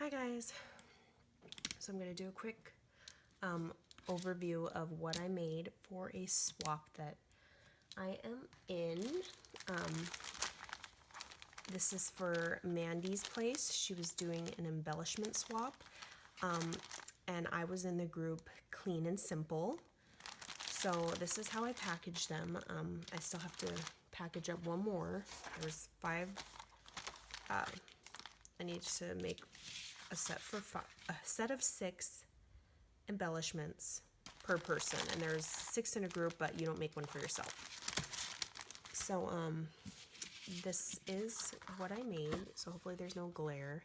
Hi guys, so I'm going to do a quick overview of what I made for a swap that I am in. This is for Mandie's place. She was doing an embellishment swap, and I was in the group Clean and Simple. So this is how I packaged them. I still have to package up one more. There's 5. I need to make a set of 6 embellishments per person, and there's 6 in a group, but you don't make one for yourself. So this is what I made, so hopefully there's no glare.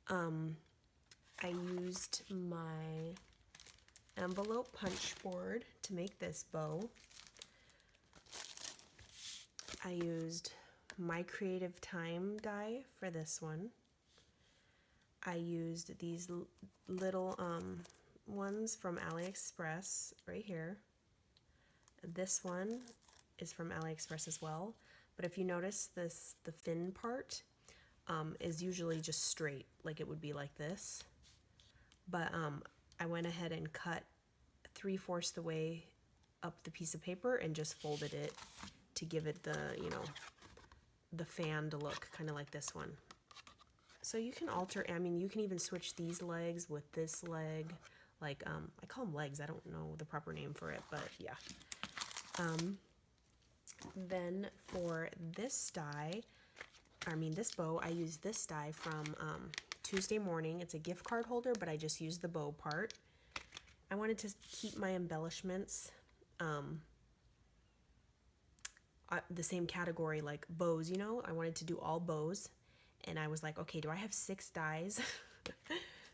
I used my envelope punch board to make this bow. I used my Creative Time die for this one. I used these little ones from AliExpress right here. This one is from AliExpress as well, but if you notice this, the fin part is usually just straight, like it would be like this. But I went ahead and cut 3/4 the way up the piece of paper and just folded it to give it the, you know, the fanned look, kind of like this one. So you can alter, I mean, you can even switch these legs with this leg. Like, I call them legs. I don't know the proper name for it, but yeah. Then for this die, this bow, I used this die from Tuesday Morning. It's a gift card holder, but I just used the bow part. I wanted to keep my embellishments the same category, like bows, you know? I wanted to do all bows. And I was like, okay, do I have 6 dies?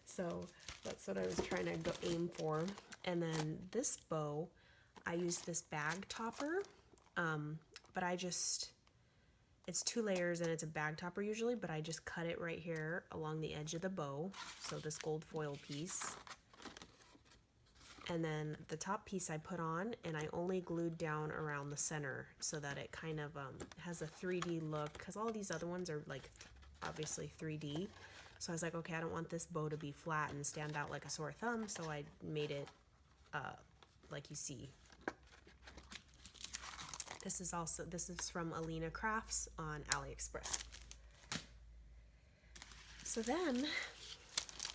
So that's what I was trying to aim for. And then this bow, I used this bag topper, but it's 2 layers and it's a bag topper usually, but I just cut it right here along the edge of the bow. So this gold foil piece. And then the top piece I put on, and I only glued down around the center so that it kind of has a 3D look, because all these other ones are like obviously 3D. So I was like, okay, I don't want this bow to be flat and stand out like a sore thumb, so I made it like you see. This is from Alina Crafts on AliExpress. So then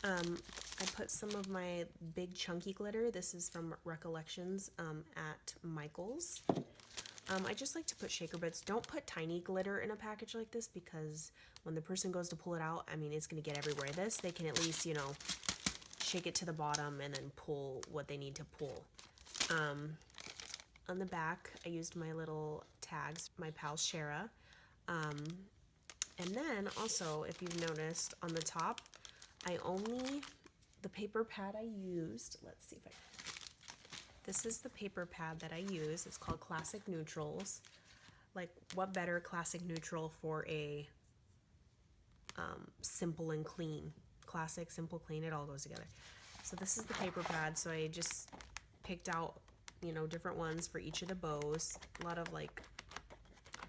I put some of my big chunky glitter. This is from Recollections at Michael's. I just like to put shaker bits. Don't put tiny glitter in a package like this, because when the person goes to pull it out, I mean, it's going to get everywhere. This, they can at least, you know, shake it to the bottom and then pull what they need to pull. On the back, I used my little tags, my pal Shara. And then also, if you've noticed, on the top, the paper pad I used, let's see if this is the paper pad that I use. It's called Classic Neutrals. Like, what better classic neutral for a simple and clean? Classic, simple, clean, it all goes together. So this is the paper pad. So I just picked out, you know, different ones for each of the bows. A lot of, like,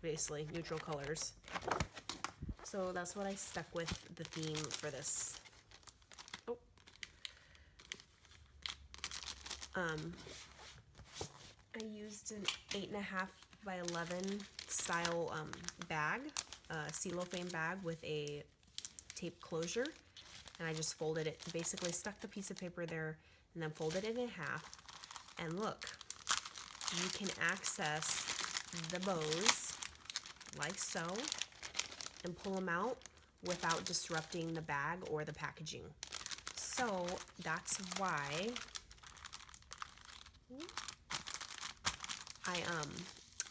basically neutral colors. So that's what I stuck with the theme for this. Oh. I used an 8.5 by 11 style bag, cellophane bag with a tape closure, and I just folded it, basically stuck the piece of paper there and then folded it in half. And look, you can access the bows like so and pull them out without disrupting the bag or the packaging. So that's why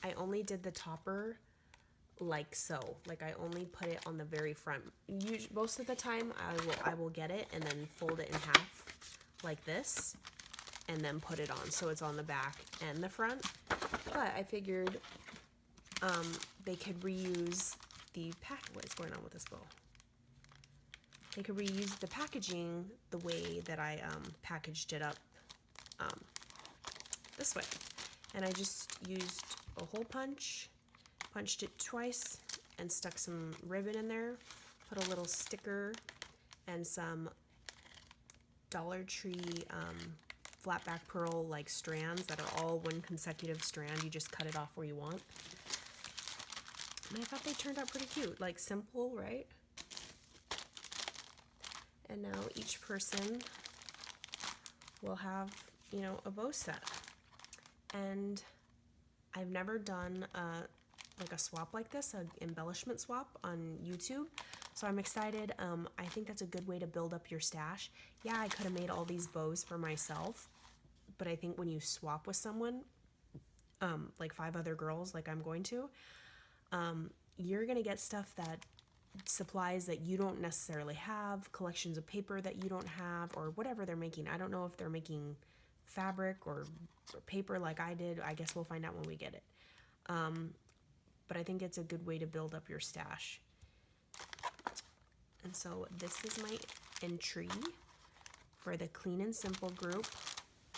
I only did the topper like so. Like, I only put it on the very front. Most of the time I will get it and then fold it in half like this and then put it on, so it's on the back and the front. But I figured they could reuse the what is going on with this bow? They could reuse the packaging the way that I packaged it up this way. And I just used a hole punch, punched it twice, and stuck some ribbon in there, put a little sticker and some Dollar Tree flat back pearl like strands that are all one consecutive strand. You just cut it off where you want. And I thought they turned out pretty cute, like simple, right? And now each person will have, you know, a bow set. And I've never done like a swap like this, an embellishment swap on YouTube. So I'm excited. I think that's a good way to build up your stash. Yeah, I could have made all these bows for myself, but I think when you swap with someone, like 5 other girls, like I'm going to, you're gonna get stuff that supplies that you don't necessarily have, collections of paper that you don't have, or whatever they're making. I don't know if they're making fabric or paper like I did. I guess we'll find out when we get it. But I think it's a good way to build up your stash. And so this is my entry for the Clean and Simple group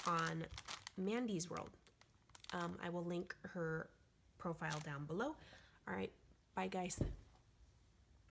on Mandie's World. I will link her profile down below. All right, bye guys.